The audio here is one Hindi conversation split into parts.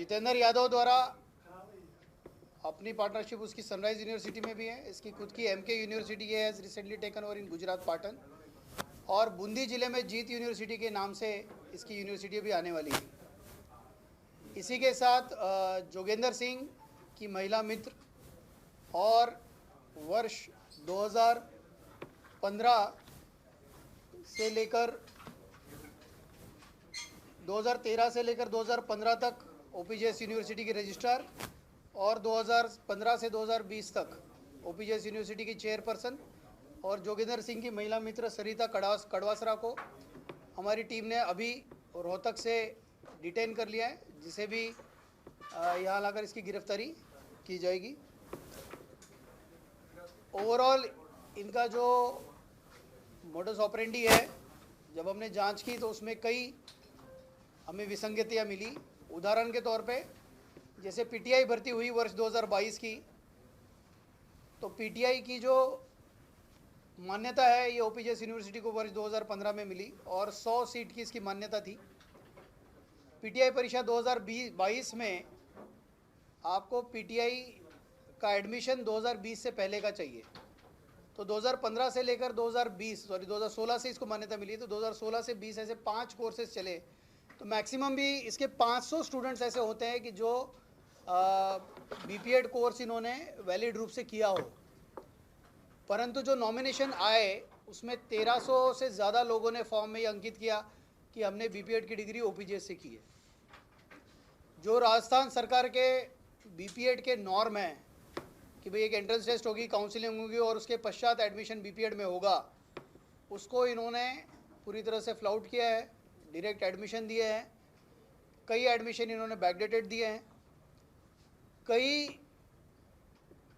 जितेंद्र यादव द्वारा अपनी पार्टनरशिप उसकी सनराइज यूनिवर्सिटी में भी है, इसकी खुद की MK university has recently taken over in Gujarat Patan, और बूंदी जिले में जीत यूनिवर्सिटी के नाम से इसकी यूनिवर्सिटी भी आने वाली है। इसी के साथ जोगेंद्र सिंह की महिला मित्र और वर्ष 2015 से लेकर 2013 से लेकर 2015 तक ओपीजेएस यूनिवर्सिटी की रजिस्ट्रार और 2015 से 2020 तक ओपीजेएस यूनिवर्सिटी की चेयरपर्सन, और जोगेंद्र सिंह की महिला मित्र सरिता कड़वासरा को हमारी टीम ने अभी रोहतक से डिटेन कर लिया है, जिसे भी यहाँ लाकर इसकी गिरफ्तारी की जाएगी। ओवरऑल इनका जो मोडस ऑपरेंडी है, जब हमने जांच की तो उसमें कई हमें विसंगतियाँ मिली। उदाहरण के तौर पे जैसे पीटीआई भर्ती हुई वर्ष 2022 की, तो पीटीआई की जो मान्यता है ये ओपीजेएस यूनिवर्सिटी को वर्ष 2015 में मिली और 100 सीट की इसकी मान्यता थी। पीटीआई परीक्षा 2022 में आपको पीटीआई का एडमिशन 2020 से पहले का चाहिए, तो 2015 से लेकर 2016 से इसको मान्यता मिली, तो 2016 से 20 ऐसे 5 कोर्सेज चले, तो मैक्सिमम भी इसके 500 स्टूडेंट्स ऐसे होते हैं कि जो बीपीएड कोर्स इन्होंने वैलिड रूप से किया हो, परंतु जो नॉमिनेशन आए उसमें 1300 से ज़्यादा लोगों ने फॉर्म में ये अंकित किया कि हमने बीपीएड की डिग्री ओपीजेएस से की है। जो राजस्थान सरकार के बीपीएड के नॉर्म हैं कि भाई एक एंट्रेंस टेस्ट होगी, काउंसलिंग होगी और उसके पश्चात एडमिशन बीपीएड में होगा, उसको इन्होंने पूरी तरह से फ्लाउट किया है, डायरेक्ट एडमिशन दिए हैं। कई एडमिशन इन्होंने बैकडेटेड दिए हैं, कई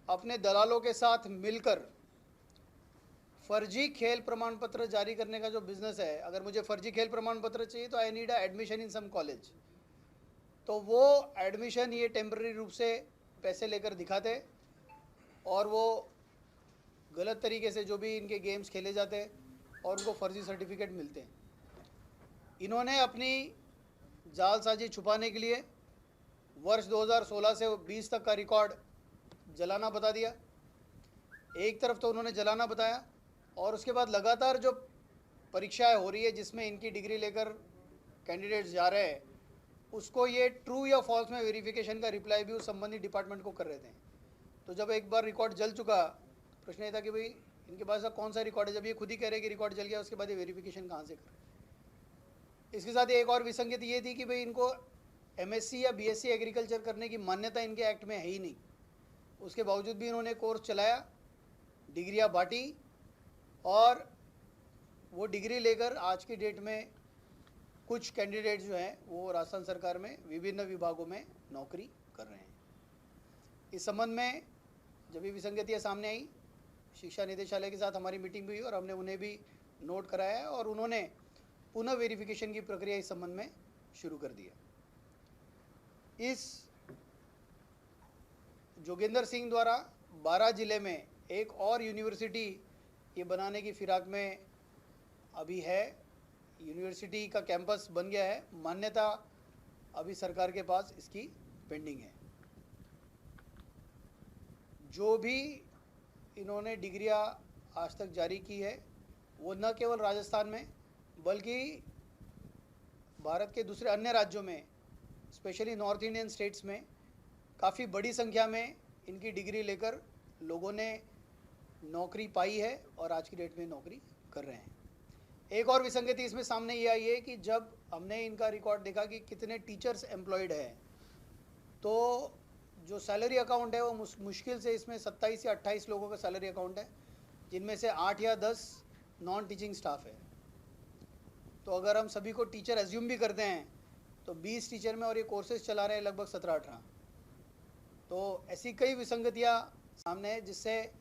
अपने दलालों के साथ मिलकर फर्जी खेल प्रमाण पत्र जारी करने का जो बिज़नेस है, अगर मुझे फर्जी खेल प्रमाण पत्र चाहिए तो I need a admission in some college, तो वो एडमिशन ये टेम्पररी रूप से पैसे लेकर दिखाते और वो गलत तरीके से जो भी इनके गेम्स खेले जाते हैं और उनको फर्जी सर्टिफिकेट मिलते हैं। इन्होंने अपनी जालसाजी छुपाने के लिए वर्ष 2016 से 20 तक का रिकॉर्ड जलाना बता दिया। एक तरफ तो उन्होंने जलाना बताया और उसके बाद लगातार जो परीक्षाएं हो रही है जिसमें इनकी डिग्री लेकर कैंडिडेट्स जा रहे हैं, उसको ये ट्रू या फॉल्स में वेरिफिकेशन का रिप्लाई भी उस संबंधित डिपार्टमेंट को कर रहे थे। तो जब एक बार रिकॉर्ड जल चुका, प्रश्न ये था कि भाई इनके पास कौन सा रिकॉर्ड है, जब ये खुद ही कह रहे कि रिकॉर्ड जल गया, उसके बाद ये वेरिफिकेशन कहाँ से करें। इसके साथ एक और विसंगति ये थी कि भाई इनको एमएससी या बीएससी एग्रीकल्चर करने की मान्यता इनके एक्ट में है ही नहीं, उसके बावजूद भी इन्होंने कोर्स चलाया, डिग्रियां बांटी और वो डिग्री लेकर आज की डेट में कुछ कैंडिडेट जो हैं वो राजस्थान सरकार में विभिन्न विभागों में नौकरी कर रहे हैं। इस संबंध में जब ये विसंगतियाँ सामने आई, शिक्षा निदेशालय के साथ हमारी मीटिंग भी हुई और हमने उन्हें भी नोट कराया है और उन्होंने पुनः वेरिफिकेशन की प्रक्रिया इस संबंध में शुरू कर दिया। इस जोगेंद्र सिंह द्वारा 12 जिले में एक और यूनिवर्सिटी ये बनाने की फिराक में अभी है। यूनिवर्सिटी का कैंपस बन गया है, मान्यता अभी सरकार के पास इसकी पेंडिंग है। जो भी इन्होंने डिग्रियां आज तक जारी की है वो न केवल राजस्थान में बल्कि भारत के दूसरे अन्य राज्यों में, स्पेशली नॉर्थ इंडियन स्टेट्स में काफ़ी बड़ी संख्या में इनकी डिग्री लेकर लोगों ने नौकरी पाई है और आज की डेट में नौकरी कर रहे हैं। एक और विसंगति इसमें सामने ये आई है कि जब हमने इनका रिकॉर्ड देखा कि कितने टीचर्स एम्प्लॉयड हैं, तो जो सैलरी अकाउंट है वो मुश्किल से इसमें 27 या 28 लोगों का सैलरी अकाउंट है, जिनमें से 8 या 10 नॉन टीचिंग स्टाफ है। तो अगर हम सभी को टीचर एज्यूम भी करते हैं तो 20 टीचर में और ये कोर्सेज चला रहे हैं लगभग 17-18। तो ऐसी कई विसंगतियाँ सामने है, जिससे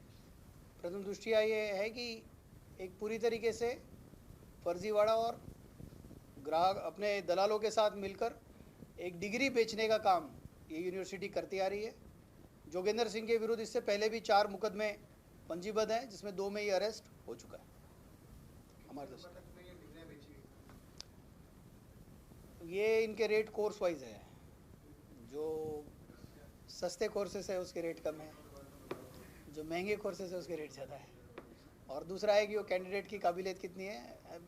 प्रथम दृष्टिया ये है कि एक पूरी तरीके से फर्जीवाड़ा और ग्राहक अपने दलालों के साथ मिलकर एक डिग्री बेचने का काम ये यूनिवर्सिटी करती आ रही है। जोगेंद्र सिंह के विरुद्ध इससे पहले भी 4 मुकदमे पंजीबद्ध हैं, जिसमें 2 में ये अरेस्ट हो चुका है। हमारे दोस्त ये इनके रेट कोर्स वाइज है, जो सस्ते कोर्सेस है उसके रेट कम है, जो महंगे कोर्सेस है उसके रेट ज़्यादा है, और दूसरा है कि वो कैंडिडेट की काबिलियत कितनी है,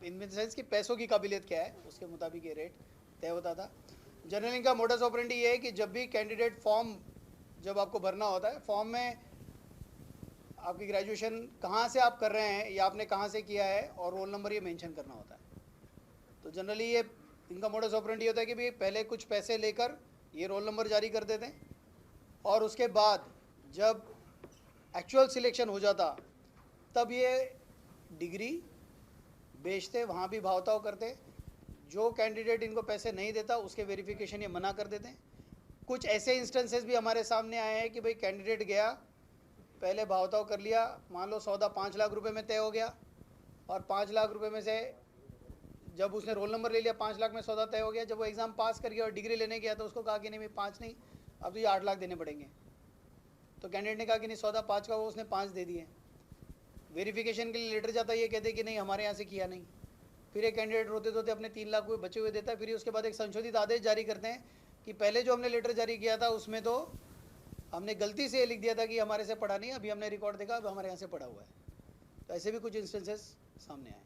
इन द सेंस कि पैसों की काबिलियत क्या है, उसके मुताबिक ये रेट तय होता था। जनरली इनका मोडस ऑपरेंडी ये है कि जब भी कैंडिडेट फॉर्म जब आपको भरना होता है, फॉर्म में आपकी ग्रेजुएशन कहाँ से आप कर रहे हैं या आपने कहाँ से किया है और रोल नंबर ये मेंशन करना होता है। तो जनरली ये इनका मोडस ऑपरेंडी होता है कि भाई पहले कुछ पैसे लेकर ये रोल नंबर जारी कर देते हैं, और उसके बाद जब एक्चुअल सिलेक्शन हो जाता तब ये डिग्री बेचते, वहाँ भी भावताव करते। जो कैंडिडेट इनको पैसे नहीं देता उसके वेरिफिकेशन ये मना कर देते हैं। कुछ ऐसे इंस्टेंसेस भी हमारे सामने आए हैं कि भाई कैंडिडेट गया, पहले भावताव कर लिया, मान लो सौदा 5 लाख रुपए में तय हो गया, और 5 लाख रुपए में से जब उसने रोल नंबर ले लिया 5 लाख में सौदा तय हो गया। जब वो एग्ज़ाम पास कर गया और डिग्री लेने गया तो उसको कहा कि नहीं भाई 5 नहीं, अब तो ये 8 लाख देने पड़ेंगे। तो कैंडिडेट ने कहा कि नहीं सौदा 5 का, वो उसने 5 दे दिए। वेरिफिकेशन के लिए लेटर जाता है, ये कहते कि नहीं हमारे यहाँ से किया नहीं। फिर एक कैंडिडेट रोते धोते अपने 3 लाख रुपये बचे हुए देता है। फिर उसके बाद एक संशोधित आदेश जारी करते हैं कि पहले जो हमने लेटर जारी किया था उसमें तो हमने गलती से ये लिख दिया था कि हमारे से पढ़ा नहीं, अभी हमने रिकॉर्ड देखा अब हमारे यहाँ से पढ़ा हुआ है। तो ऐसे भी कुछ इंस्टेंसेस सामने आए।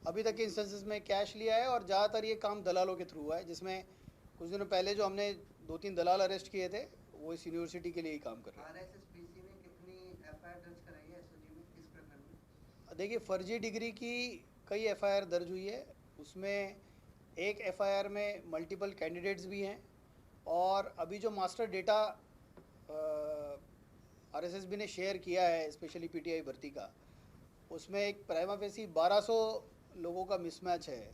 अभी तक के इंस्टेंसेस में कैश लिया है, और ज़्यादातर ये काम दलालों के थ्रू हुआ है, जिसमें कुछ दिनों पहले जो हमने 2-3 दलाल अरेस्ट किए थे वो इस यूनिवर्सिटी के लिए ही काम कर रहे हैं। देखिए फर्जी डिग्री की कई एफआईआर दर्ज हुई है, उसमें एक एफआईआर में मल्टीपल कैंडिडेट्स भी हैं, और अभी जो मास्टर डेटा आरएसएसबी ने शेयर किया है स्पेशली पीटीआई भर्ती का, उसमें एक प्राइमा फेसी 1200 लोगों का मिसमैच है।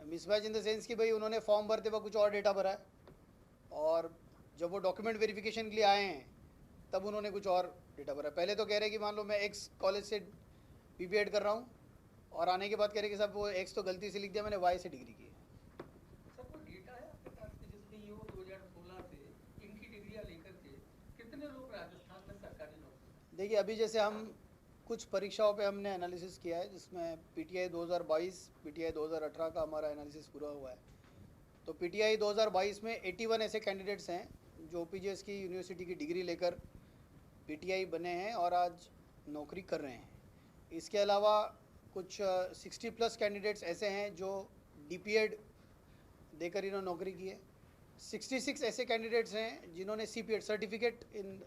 मिसमैच इन द सेंस कि भाई उन्होंने फॉर्म भरते वक्त कुछ और डेटा भरा है, और जब वो डॉक्यूमेंट वेरिफिकेशन के लिए आए हैं तब उन्होंने कुछ और डेटा भरा है। पहले तो कह रहे हैं कि मान लो मैं एक्स कॉलेज से बीपीएड कर रहा हूँ, और आने के बाद कह रहे कि साहब वो एक्स तो गलती से लिख दिया, मैंने वाई से डिग्री की है। सर कोई डेटा है आपके पास कि जिसमें ये 2016 से इनकी डिग्रियां लेकर के कितने लोग राजस्थान में सरकारी नौकरी? देखिए अभी जैसे हम कुछ परीक्षाओं पे हमने एनालिसिस किया है, जिसमें पीटीआई 2022, पीटीआई 2018 का हमारा एनालिसिस पूरा हुआ है। तो पीटीआई 2022 में 81 ऐसे कैंडिडेट्स हैं जो ओपीजीएस की यूनिवर्सिटी की डिग्री लेकर पीटीआई बने हैं और आज नौकरी कर रहे हैं। इसके अलावा कुछ 60+ कैंडिडेट्स ऐसे हैं जो डीपीएड देकर इन्होंने नौकरी की है। 66 ऐसे कैंडिडेट्स हैं जिन्होंने सीपीएड, सर्टिफिकेट इन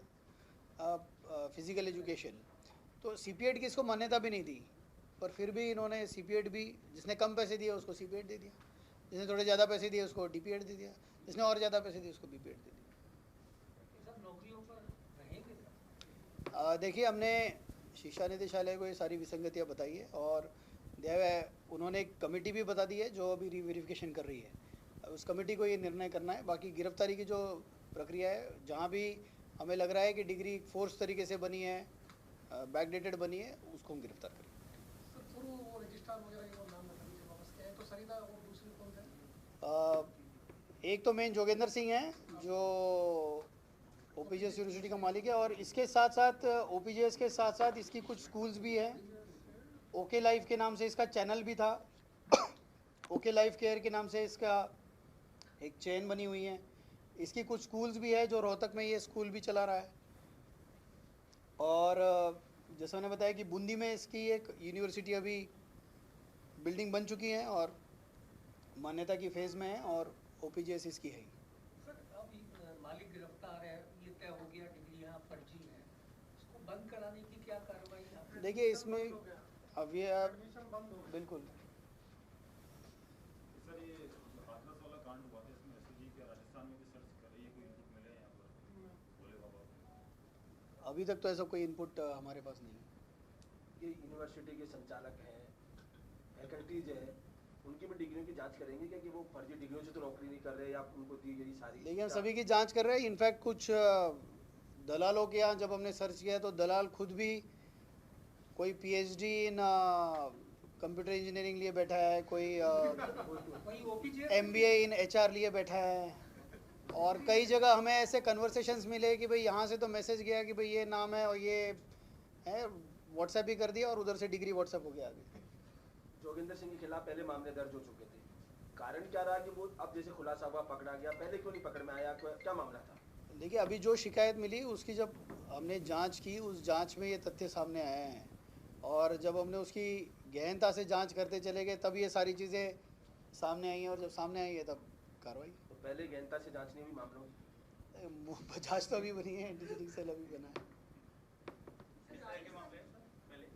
फिज़िकल एजुकेशन, तो सीपीएड की इसको मान्यता भी नहीं दी, पर फिर भी इन्होंने सीपीएड भी, जिसने कम पैसे दिए उसको सीपीएड दे दिया, जिसने थोड़े ज़्यादा पैसे दिए उसको डीपीएड दे दिया, जिसने और ज़्यादा पैसे दिए उसको बीपीएड दे दिया। सब नौकरियों पर रहेंगे? देखिए हमने शिक्षा निदेशालय को ये सारी विसंगतियाँ बताई है, और उन्होंने एक कमेटी भी बता दी है जो अभी रीवेरिफिकेशन कर रही है। उस कमेटी को ये निर्णय करना है। बाकी गिरफ्तारी की जो प्रक्रिया है, जहाँ भी हमें लग रहा है कि डिग्री फोर्स तरीके से बनी है, बैकडेटेड बनी है, उसको हम गिरफ्तार करेंगे। एक तो मेन जोगेंद्र सिंह है जो ओपीजीएस यूनिवर्सिटी का मालिक है, और इसके साथ साथ ओपीजीएस के साथ साथ इसकी कुछ स्कूल्स भी हैं। ओके लाइफ के नाम से इसका चैनल भी था। ओके लाइफ केयर के नाम से इसका एक चेन बनी हुई है। इसकी कुछ स्कूल्स भी है, जो रोहतक में ये स्कूल भी चला रहा है। और जैसा मैंने बताया कि बूंदी में इसकी एक यूनिवर्सिटी अभी बिल्डिंग बन चुकी है और मान्यता की फेज़ में है, और ओपीजीएस इसकी है। सर अब मालिक गिरफ्तार है, ये तय हो गया डिग्रियां फर्जी हैं, इसको बंद कराने की क्या कार्रवाई? देखिए इसमें अब ये बिल्कुल सर ये हाथरस वाला कांड हुआ था, इसमें एसओजी के राजस्थान में भी सर्च कर रही है, कोई इनपुट मिले यहाँ पर भोले बाबा? अभी तक तो ऐसा कोई इनपुट हमारे पास नहीं है। ये यूनिवर्सिटी के संचालक हैं, फैकल्टीज हैं, उनकी भी डिग्रियों की जांच करेंगे क्या कि वो फर्जी डिग्रियों से तो नौकरी नहीं कर रहे, या उनको दी गई सारी? देखिए हम सभी की जांच कर रहे हैं। इनफैक्ट कुछ दलालों के यहाँ जब हमने सर्च किया तो दलाल खुद भी कोई पीएचडी इन कंप्यूटर इंजीनियरिंग लिए बैठा है, कोई एमबीए इन एचआर लिए बैठा है, और कई जगह हमें ऐसे कन्वर्सेशंस मिले कि भाई यहाँ से तो मैसेज गया कि भाई ये नाम है और ये है, व्हाट्सएप ही कर दिया और उधर से डिग्री व्हाट्सएप हो गया। अभी जोगिंदर सिंह के खिलाफ पहले मामले दर्ज हो चुके थे, कारण क्या रहा कि वो अब जैसे खुलासा हुआ पकड़ा गया, पहले क्यों नहीं पकड़ में आया, क्या मामला था? देखिए अभी जो शिकायत मिली उसकी जब हमने जांच की, उस जांच में ये तथ्य सामने आए हैं और जब हमने उसकी गहनता से जांच करते चले गए तब ये सारी चीज़ें सामने आई हैं और जब सामने आई है तब कार्रवाई। तो पहले गहनता से जांच नहीं हुई मामलों की? जांच तो अभी बनी है, इंटीग्रिटी सेल अभी बना है। किस तरह के मामले हैं सर पहले,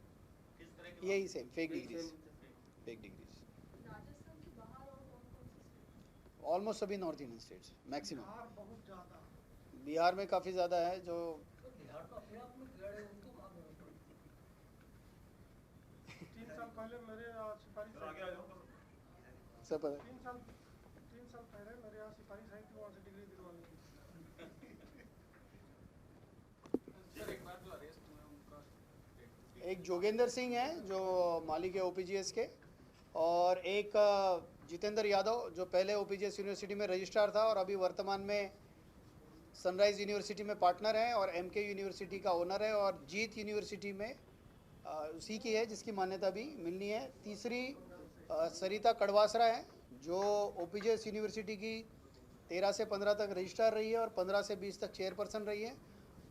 किस तरह के यही सेम फेक यही degrees, same- fake degrees Rajasthan के बाहर और कौन कौन से स्टेट? ऑलमोस्ट सभी north Indian states maximum. Bihar बहुत ज़्यादा। बिहार में काफ़ी ज़्यादा है जो तो बिहार तो अपने आप में खिलाड़ी है, उनको कहाँ गए? 3 साल पहले मेरे यहाँ सिपाही सर आगे आ जाओ सब पता है। 3 साल पहले मेरे यहाँ सिपाही साहिब थी, वहाँ से डिग्री दिलवानी थी। सर एक बार जो अरेस्ट हुआ उनका एक जोगेंद्र सिंह है जो मालिक है ओपीजीएस के, और एक जितेंद्र यादव जो पहले ओपीजीएस यूनिवर्सिटी में रजिस्ट्रार था और अभी वर्तमान में सनराइज यूनिवर्सिटी में पार्टनर है और एमके यूनिवर्सिटी का ओनर है और जीत यूनिवर्सिटी में उसी की है जिसकी मान्यता भी मिलनी है। तीसरी सरिता कड़वासरा है जो ओपीजीएस यूनिवर्सिटी की 13 से 15 तक रजिस्ट्रार रही है और 15 से 20 तक चेयरपर्सन रही है,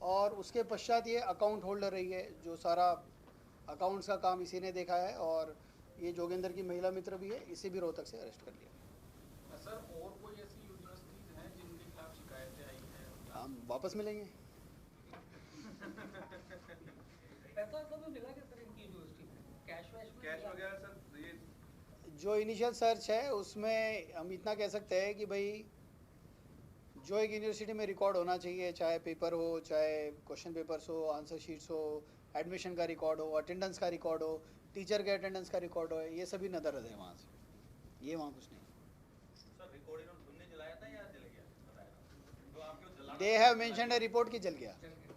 और उसके पश्चात ये अकाउंट होल्डर रही है जो सारा अकाउंट्स का काम इसी ने देखा है, और ये जोगेंद्र की महिला मित्र भी है, इसे भी रोहतक से अरेस्ट कर लिया। सर और कोई ऐसी यूनिवर्सिटीज हैं जिनके खिलाफ शिकायतें आई हैं? हम वापस मिलेंगे। पैसा सब मिला क्या सर इनकी यूनिवर्सिटी में? कैश वैश में कैश मिला? वगैरह सर ये जो इनिशियल सर्च है उसमें हम इतना कह सकते हैं कि भाई जो एक यूनिवर्सिटी में रिकॉर्ड होना चाहिए, चाहे पेपर हो, चाहे क्वेश्चन पेपर्स हो, आंसर शीट्स हो, एडमिशन का रिकॉर्ड हो, अटेंडेंस का रिकॉर्ड हो, टीचर के अटेंडेंस का रिकॉर्ड हो, ये सभी नदर है वहाँ से, ये वहाँ कुछ नहीं। सर रिकॉर्ड इन्होंने तुमने जलाया था या जल गया बताया तो आपके जला they have mentioned A report कि जल गया। चल गया।